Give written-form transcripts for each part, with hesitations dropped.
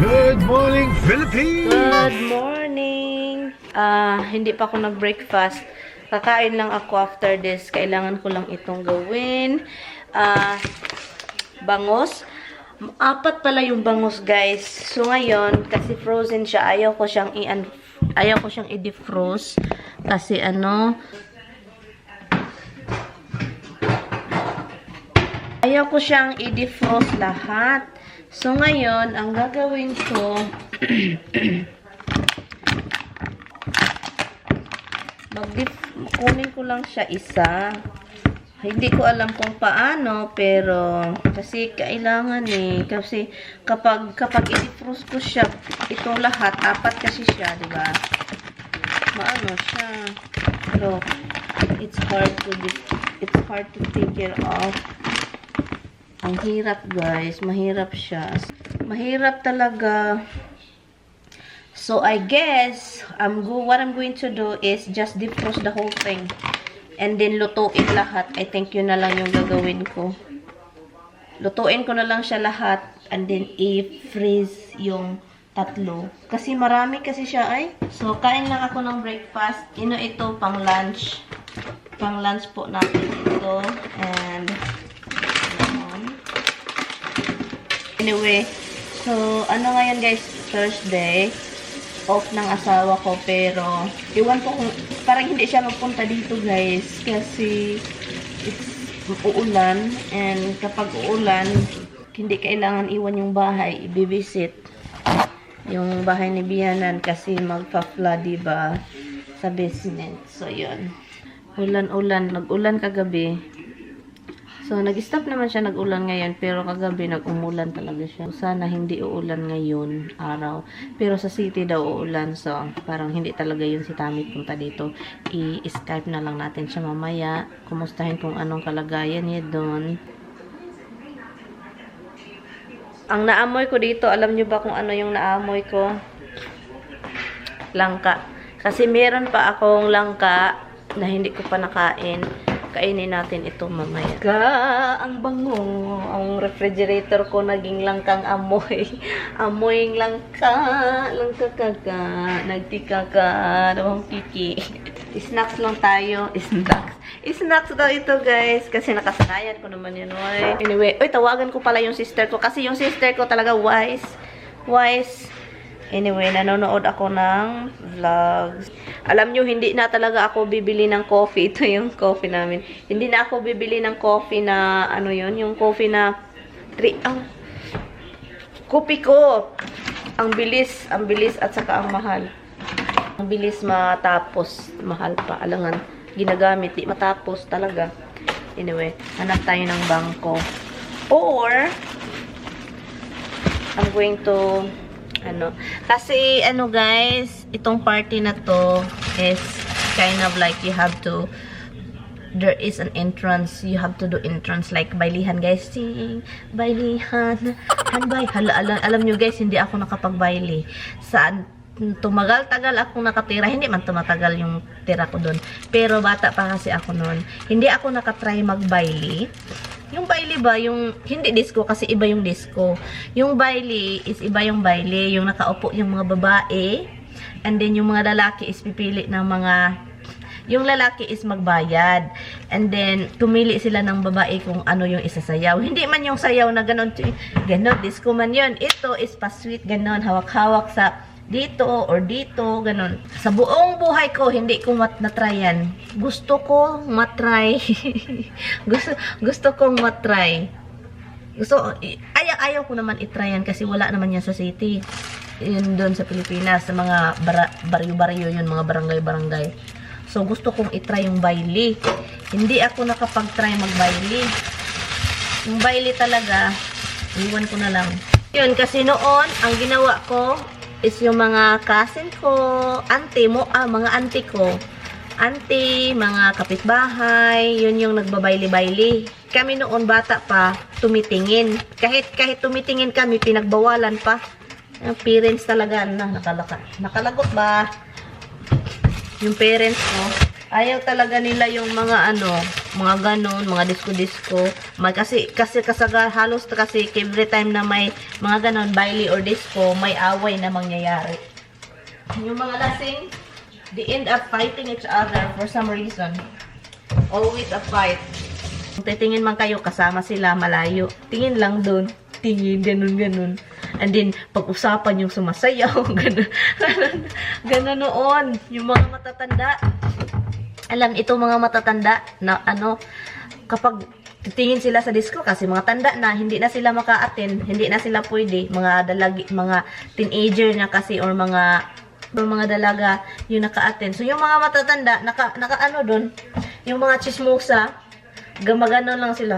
Good morning, Philippines! Good morning! Hindi pa ako nag-breakfast. Kakain lang ako after this. Kailangan ko lang itong gawin. Bangus. Apat pala yung bangus, guys. So, ngayon, kasi frozen siya, ayaw ko siyang i-defrost. Kasi ayaw ko siyang i-defrost lahat. So, ngayon, ang gagawin ko, kunin ko lang siya isa. Hindi ko alam kung paano, pero, kasi kailangan kasi kapag i-defrost ko siya, itong lahat, apat kasi siya, diba? Maano siya. Pero, it's hard to take care of. Ang hirap, guys. Mahirap siya. Mahirap talaga. So, I guess, what I'm going to do is just defrost the whole thing. And then, lutuin lahat. I think yun na lang yung gagawin ko. Lutuin ko na lang siya lahat. And then, i-freeze yung tatlo. Kasi marami kasi siya ay. So, kain lang ako ng breakfast. Ito, pang lunch. Pang lunch po natin ito. And, anyway, so, ngayon guys, Thursday, off ng asawa ko, pero, iwan ko kung, parang hindi siya magpunta dito guys, kasi, it's uulan, and kapag uulan, hindi kailangan iwan yung bahay, i-visit, yung bahay ni Bianan, kasi magpa-flood, diba, sa basement, so yun, ulan-ulan, nag-ulan kagabi. So, nag-stop naman siya nag-ulan ngayon, pero kagabi nag-umulan talaga siya. Sana hindi uulan ngayon, araw. Pero sa city daw uulan, so parang hindi talaga yun si Tammy punta dito. I-Skype na lang natin siya mamaya. Kumustahin kung anong kalagayan niya doon. Ang naamoy ko dito, alam nyo ba kung ano yung naamoy ko? Langka. Kasi meron pa akong langka na hindi ko pa nakain. Kainin natin ito mamaya. Ang bango. Ang refrigerator ko naging langkang amoy. Amoy langka. Langka kaka. Nagtika ka. Dawang kiki. Snacks lang tayo. Snacks. Snacks daw ito guys. Kasi nakasanayan ko naman yun. Anyway. Tawagan ko pala yung sister ko. Kasi yung sister ko talaga wise. Anyway, nanonood ako ng vlogs. Alam nyo, hindi na talaga ako bibili ng coffee. Ito yung coffee namin. Hindi na ako bibili ng coffee na, yung coffee na, kopi ko. Ang bilis at saka ang mahal. Ang bilis matapos. Mahal pa. Alangan, ginagamit. Di matapos talaga. Anyway, hanap tayo ng bangko. Or, I'm going to, kasi guys, itong party na to is kind of like there is an entrance, you have to do entrance like baylihan guys, sing baylihan, hanbay, alam nyo guys, hindi ako nakapagbayli, saan tumagal-tagal akong nakatira, hindi man tumatagal yung tira ko doon, pero bata pa kasi ako noon, hindi ako nakatry magbayli. Yung baile ba, yung hindi disco kasi iba yung disco. Yung baile is iba yung baile, yung nakaupo yung mga babae, and then yung mga lalaki is pipili ng yung lalaki is magbayad. And then tumili sila ng babae kung ano yung isasayaw. Hindi man yung sayaw na ganon, disco man yun. Ito is pa-sweet ganon, hawak-hawak sa dito or dito, ganun. Sa buong buhay ko, hindi ko na-try yan. Gusto ko matry. gusto kong matry. Ayaw ko naman itry yan kasi wala naman yan sa city. Yun doon sa Pilipinas, sa mga baryo-baryo yun, mga barangay-barangay. So, gusto kong itry yung baili. Hindi ako nakapag-try mag-baili. Yung baili talaga, iwan ko na lang. Yun, kasi noon, ang ginawa ko, is yung mga cousin ko, mga auntie ko. Auntie, mga kapitbahay, yun yung nagbabayli-bayli. Kami noon bata pa, tumitingin. Kahit tumitingin kami, pinagbawalan pa. Yung parents talaga, nakalagot ba? Yung parents ko, ayaw talaga nila yung mga mga ganon, mga disco-disco. Kasi halos kasi every time na may mga ganon, baile or disco, may away na mangyayari. Yung mga lasing, they end up fighting each other for some reason. Always a fight. Kung titingin man kayo, kasama sila, malayo. Tingin lang doon. Tingin, ganun. And then, pag-usapan yung sumasayaw, ganun noon. Yung mga matatanda. Alam, itong mga matatanda na kapag titingin sila sa disco, kasi mga tanda na, hindi na sila maka-attend, hindi na sila pwede, mga teenager na kasi, or mga dalaga yung naka-attend. So, yung mga matatanda, naka doon, yung mga chismosa, gamagano lang sila.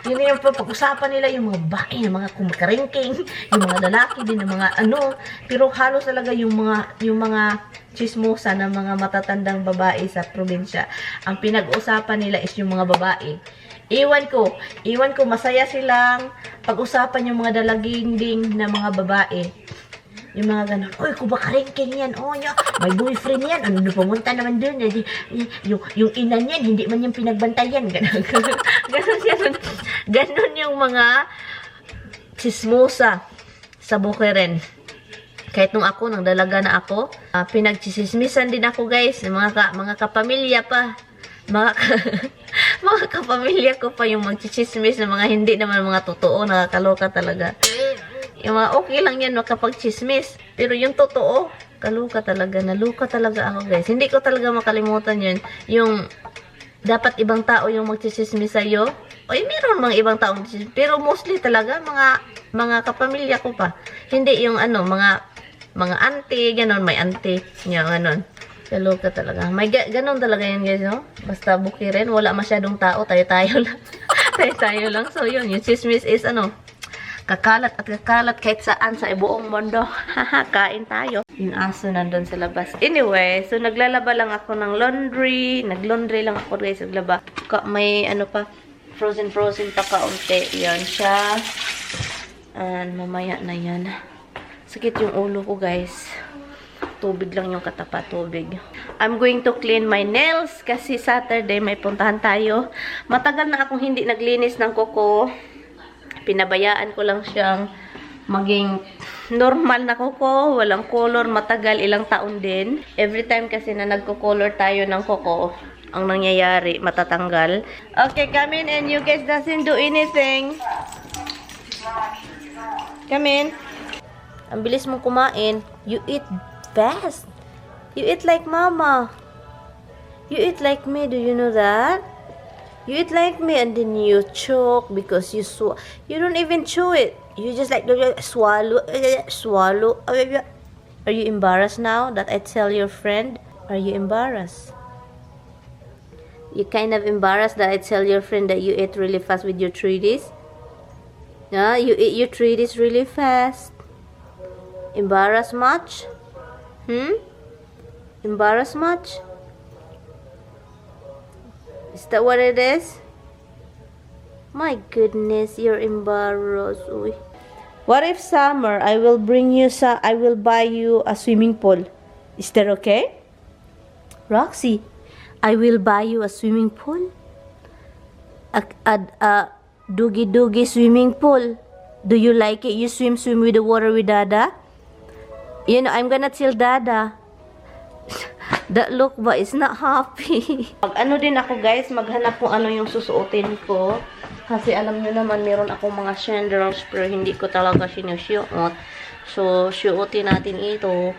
Yun yung pag-usapan nila, yung mga bae, yung mga kumakaringking, yung mga lalaki din, yung mga pero halos talaga yung mga chismosa ng mga matatandang babae sa probinsya. Ang pinag-usapan nila is yung mga babae. Iwan ko, masaya silang pag-usapan yung mga dalaginding na mga babae. Yung mga ganun, oy, kumakaringking yan, oh, may boyfriend yan, pumunta naman dun, yung ina niyan, hindi man yung pinagbantayan, ganun yung mga chismosa sa Bukeren. Kahit nung dalaga na ako, pinagchismismisan din ako, guys, mga kapamilya pa, mga kapamilya ko pa yung magchichismis ng mga hindi naman mga totoo, nakakaloka talaga. Yung mga okay lang yan makapag-chismis. Pero yung totoo, naluka talaga ako, guys. Hindi ko talaga makalimutan yun. Yung dapat ibang tao yung magchismis sa'yo. Oy, meron mga ibang tao magchismis. Pero mostly talaga, mga kapamilya ko pa. Hindi yung mga auntie, ganon, may auntie. Yung ganon. Naluka talaga. May ganon talaga yan, guys, no? Basta Bukeren, wala masyadong tao, tayo-tayo lang. Tayo-tayo lang. So, yun, yung chismis is kakalat kahit saan sa buong mundo. Haha, kain tayo. Yung aso nandun sa labas. Anyway, so naglalaba lang ako ng laundry. Nag-laundry lang ako, guys, naglaba. May pa, frozen pa kaunti. Yan siya. And mamaya na yan. Sakit yung ulo ko, guys. Tubig lang yung katapat, tubig. I'm going to clean my nails kasi Saturday may puntahan tayo. Matagal na akong hindi naglinis ng kuko. Pinabayaan ko lang siyang maging normal na kuko, walang color, matagal, ilang taon din. Every time kasi na nagko-color tayo ng kuko, ang nangyayari, matatanggal. Okay, come in and you guys doesn't do anything. Come in. Ang bilis mong kumain. You eat fast. You eat like mama. You eat like me, do you know that? You eat like me and then you choke because you don't even chew it. You just like swallow. Are you embarrassed now that I tell your friend? Are you embarrassed? You kind of embarrassed that I tell your friend that you ate really fast with your treaties? Yeah, you eat your treaties really fast. Embarrassed much? Embarrassed much? Is that what it is? My goodness, you're embarrassed. Uy. What if summer, I will buy you a swimming pool. Is that okay? Roxy, I will buy you a swimming pool. A doogie swimming pool. Do you like it? You swim with the water with Dada? You know, I'm gonna tell Dada. That look ba is not happy. Din ako, guys, maghanap kung ano yung susuotin ko. Kasi alam nyo naman, meron akong mga sandals pero hindi ko talaga sinusuot. So, suotin natin ito.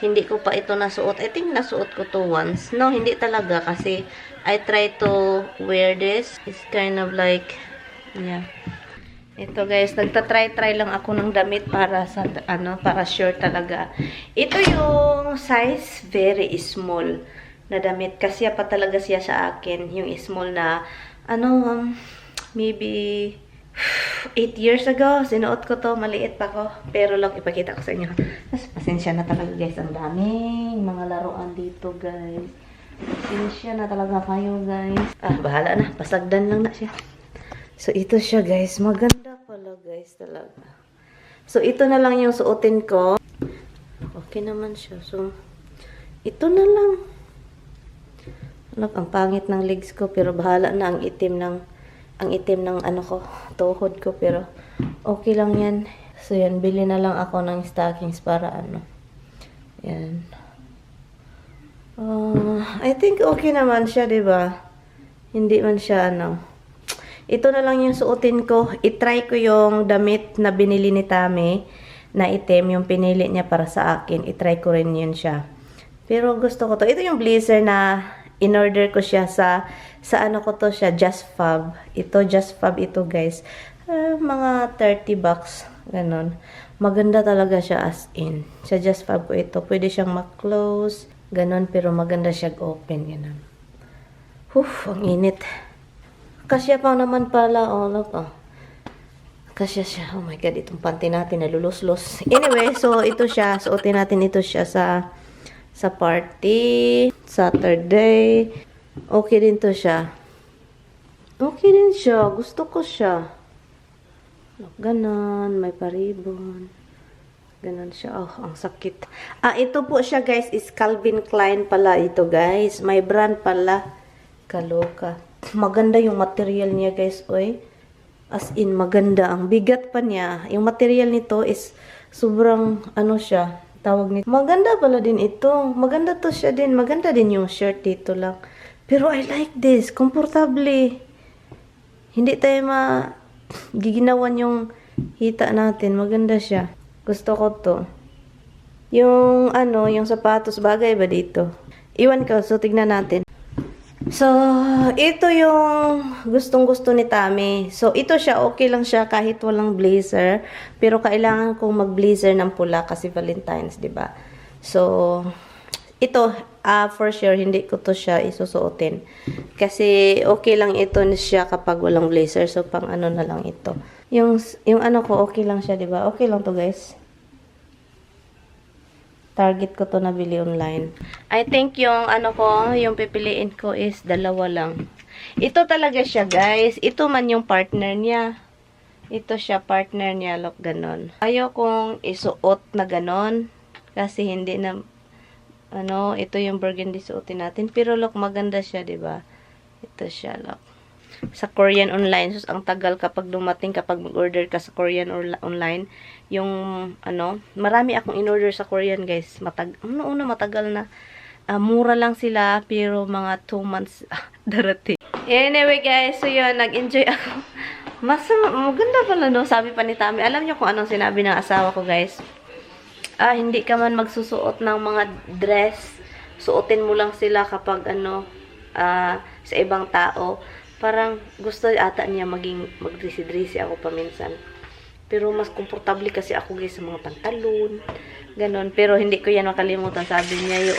Hindi ko pa ito nasuot. I think nasuot ko to once. No, hindi talaga kasi I try to wear this. It's kind of like, yeah. Ito, guys, nagtatry lang ako ng damit para sa para short talaga. Ito yung size very small na damit kasi pa talaga siya sa akin, yung small na maybe 8 years ago sinuot ko to, maliit pa ko, pero lang ipakita ko sa inyo. Tapos pasensya na talaga, guys, ang daming mga laruan dito, guys. Pasensya na talaga kayo, guys. Bahala na, pasagdan lang na siya. So, ito siya, guys. Maganda pala, guys, talaga. So, ito na lang yung suotin ko. Okay naman siya. So, ito na lang. Look, ang pangit ng legs ko, pero bahala na ang itim ng ano ko, tuhod ko, pero okay lang yan. So yan, bili na lang ako ng stockings para ano. Yan. I think okay naman siya, 'di ba? Hindi man siya ano. Ito na lang yung suotin ko. I-try ko yung damit na binili ni Tami na itim, yung pinili niya para sa akin. I-try ko rin yun siya. Pero gusto ko to. Ito yung blazer na in-order ko siya sa ano ko to siya, Just Fab. Ito, Just Fab ito, guys. Mga 30 bucks. Ganon. Maganda talaga siya as in. Sa Just Fab ko ito. Pwede siyang ma-close. Ganon, pero maganda siya open. Ganon. Ang init. Kasya pa naman pala. Oh, look, oh. Kasya siya. Oh my God, itong panty natin nalulos-los. Anyway, so ito siya. Suotin natin ito siya sa party. Saturday. Okay din to siya. Okay din siya. Gusto ko siya. Look, ganon. May paribon. Ganon siya. Oh, ang sakit. Ito po siya, guys, is Calvin Klein pala ito, guys. May brand pala. Kaloka. Maganda yung material niya, guys, oy. As in, maganda. Ang bigat pa niya. Yung material nito is sobrang, ano siya, tawag nito. Maganda pala din ito. Maganda to siya din. Maganda din yung shirt dito lang. Pero I like this. Komportable. Hindi tayo giginawan yung hita natin. Maganda siya. Gusto ko to. Yung, yung sapatos, bagay ba dito? Iwan ko, so tignan natin. So, ito yung gustong-gusto ni Tami. So, ito siya, okay lang siya kahit walang blazer. Pero kailangan kong mag-blazer ng pula kasi Valentine's, 'di ba? So, ito, for sure, hindi ko to siya isusuotin. Kasi, okay lang ito siya kapag walang blazer. So, pang ano na lang ito. Yung ano ko, okay lang siya, 'di ba? Okay lang to, guys. Target ko to nabili online. I think yung yung pipiliin ko is dalawa lang. Ito talaga siya, guys. Ito man yung partner niya. Ito siya, partner niya. Look, ganon. Ayaw kong isuot na ganon. Kasi hindi na, ito yung burgundy suotin natin. Pero look, maganda siya, diba? Ito siya, look. Sa Korean online, ang tagal kapag dumating, kapag mag-order ka sa Korean online, yung, marami akong in-order sa Korean, guys. Matagal na. Mura lang sila, pero mga 2 months darating. Anyway, guys, so yun, nag-enjoy ako. Maganda pala, no? Sabi pa ni Tami. Alam niyo kung anong sinabi ng asawa ko, guys? Hindi ka man magsusuot ng mga dress. Suotin mo lang sila kapag, sa ibang tao. Parang gusto ata niya mag-dressy-dressy ako paminsan. Pero mas komportable kasi ako, guys, sa mga pantalon. Ganon. Pero hindi ko yan makalimutan. Sabi niya,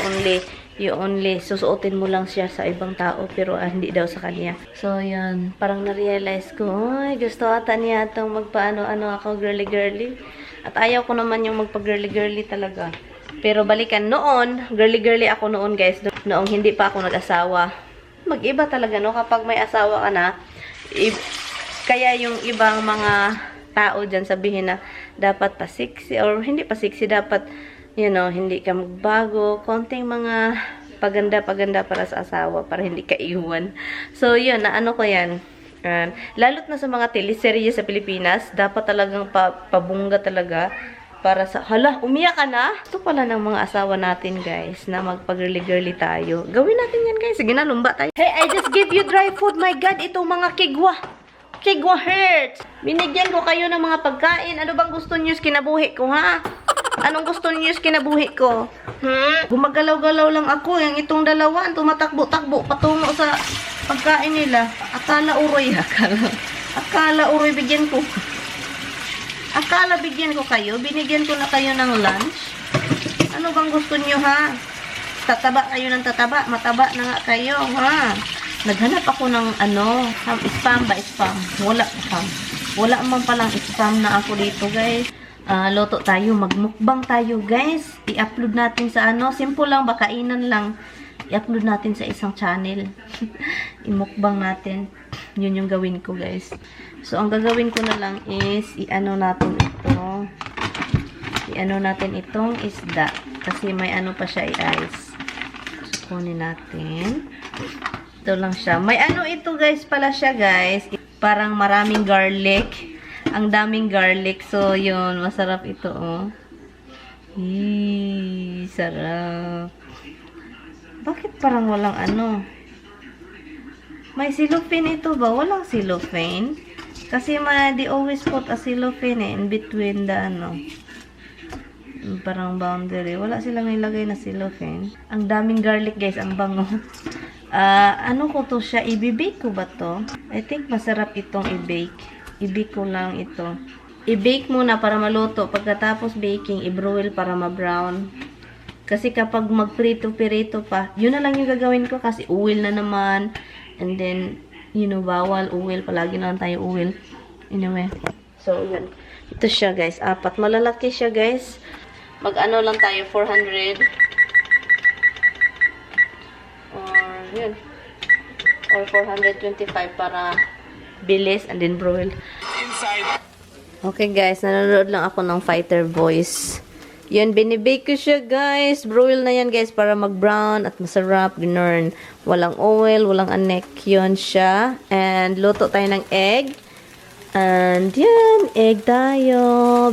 you only susuotin mo lang siya sa ibang tao. Pero hindi daw sa kanya. So, yun. Parang na-realize ko, gusto ata niya itong magpa-ano ako, girly-girly. At ayaw ko naman yung magpa-girly-girly talaga. Pero balikan noon, girly-girly ako noon, guys. Noong hindi pa ako nag-asawa. Mag-iba talaga, no? Kapag may asawa ka na, kaya yung ibang mga tao dyan sabihin na dapat pa sexy or hindi pa sexy, dapat, hindi ka magbago. Konting mga paganda-paganda para sa asawa, para hindi ka iwan. So, yun, ko yan. Lalot na sa mga teleserye sa Pilipinas, dapat talagang pabungga talaga. Para sa, umiyak ka na? Ito pala ng mga asawa natin, guys, na magpag-girly-girly tayo. Gawin natin yan, guys. Sige na, lumba tayo. Hey, I just gave you dry food. My God, itong mga kigwa. Kigwa hurts. Binigyan ko kayo ng mga pagkain. Ano bang gusto niyo kinabuhi ko, ha? Anong gusto niyo kinabuhi ko? Gumagalaw-galaw lang ako. Yung itong dalawa, tumatakbo-takbo patungo sa pagkain nila. Akala uroy, bigyan ko. Akala bigyan ko kayo, binigyan ko na kayo ng lunch. Ano bang gusto niyo, ha? Tataba kayo ng tataba, mataba na nga kayo, ha? Naghanap ako ng spam ba spam? Wala pa. Wala man palang spam na ako dito, guys. Loto tayo, magmukbang tayo, guys. I-upload natin sa simple lang, bakainan lang. I-upload natin sa isang channel. I-mukbang natin. Yun yung gawin ko, guys. So, ang gagawin ko na lang is, natin ito. Natin itong isda. Kasi may pa siya i-ice. So, kunin natin. Ito lang siya. May ano ito guys pala siya guys. Parang maraming garlic. Ang daming garlic. So, yun. Masarap ito, oh. Eee, sarap. Bakit parang walang ano? May cellophane ito ba? Walang cellophane. Kasi they always put a cellophane in between the ano. Parang boundary. Wala silang nilagay na cellophane. Ang daming garlic guys. Ang bango. Ano ko to siya? I-bake ko ba to? I think masarap itong i-bake. I-bake ko lang ito. I-bake muna para maluto. Pagkatapos baking, i-broil para ma-brown. Kasi kapag mag-prito-pirito pa, yun na lang yung gagawin ko kasi oil na naman. And then, you know, bawal, oil. Palagi na lang tayo oil. Anyway. So, yun. Ito siya, guys. 4. Malalaki siya, guys. Mag-ano lang tayo, 400. Or, yun. Or 425 para bilis and then broil. Okay, guys. Nanonood lang ako ng Fighter Boys. Yun, binibake ko siya, guys. Broil na yan, guys, para mag-brown at masarap. Ganun. Walang oil, walang anek. Yun siya. And, luto tayo ng egg. And, yan. Egg tayo.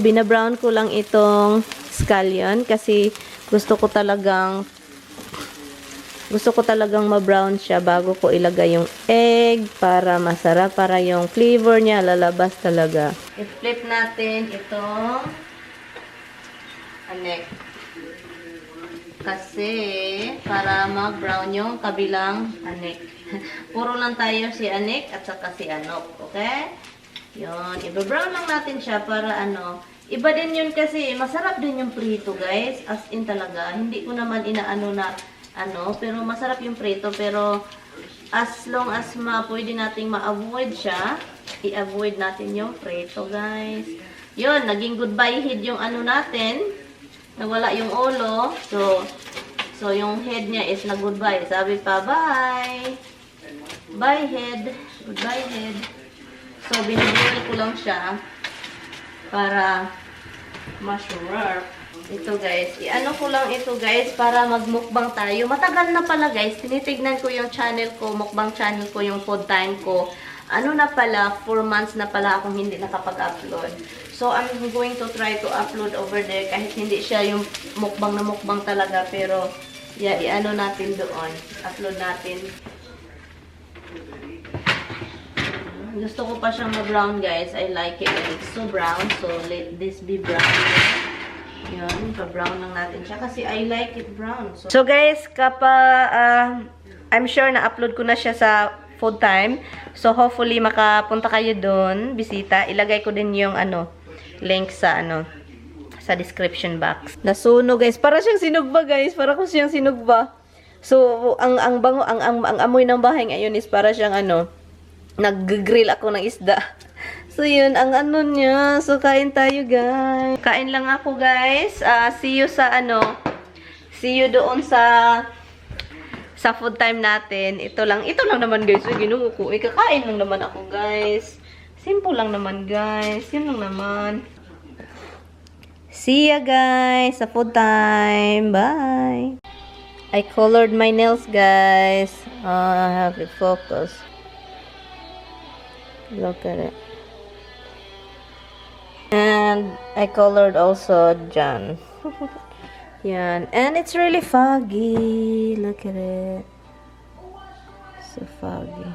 Binabrown ko lang itong scallion kasi gusto ko talagang ma-brown siya bago ko ilagay yung egg para masarap, para yung flavor niya lalabas talaga. I-flip natin itong anek. Kasi, para mag-brown yung kabilang anek. Puro lang tayo si anek at saka si anok. Okay? Yun. I-brown lang natin siya para ano. Iba din yun kasi masarap din yung prito, guys. As in talaga. Hindi ko naman inaano na ano. Pero masarap yung prito. Pero as long as pwede nating ma-avoid siya, i-avoid natin yung prito, guys. Yun. Naging goodbye head yung ano natin. Nawala yung ulo. So yung head niya is nag-goodbye. Sabi pa, bye. Bye, head. Goodbye, head. So, binibigay ko lang siya para masarap. Ito, guys. I-ano ko lang ito, guys, para magmukbang tayo. Matagal na pala, guys. Tinitignan ko yung channel ko, mukbang channel ko, yung food time ko. Ano na pala, 4 months na pala akong hindi nakapag-upload. So, I'm going to try to upload over there kahit hindi siya yung mukbang na mukbang talaga. Pero, yeah, i-ano natin doon. Upload natin. Gusto ko pa siyang ma-brown, guys. I like it when it's so brown. So, let this be brown. Yun, pa-brown lang natin siya. Kasi I like it brown. So guys, I'm sure na-upload ko na siya sa food time. So, hopefully, makapunta kayo doon, bisita. Ilagay ko din yung, link sa, sa description box. Nasunog, guys. Para siyang sinugba, guys. Para ko siyang sinugba. So, ang bango, ang amoy ng bahay ngayon is para siyang, nag-grill ako ng isda. So, yun, ang niya. So, kain tayo, guys. Kain lang ako, guys. See you sa, see you doon sa food time natin. Ito lang naman, guys. So, ginuho ko. Kakain lang naman ako, guys. Simple lang naman, guys. Yun lang naman. See ya, guys, sa food time. Bye. I colored my nails, guys. I have it focused. Look at it. And I colored also John. Yan. And it's really foggy. Look at it. So foggy.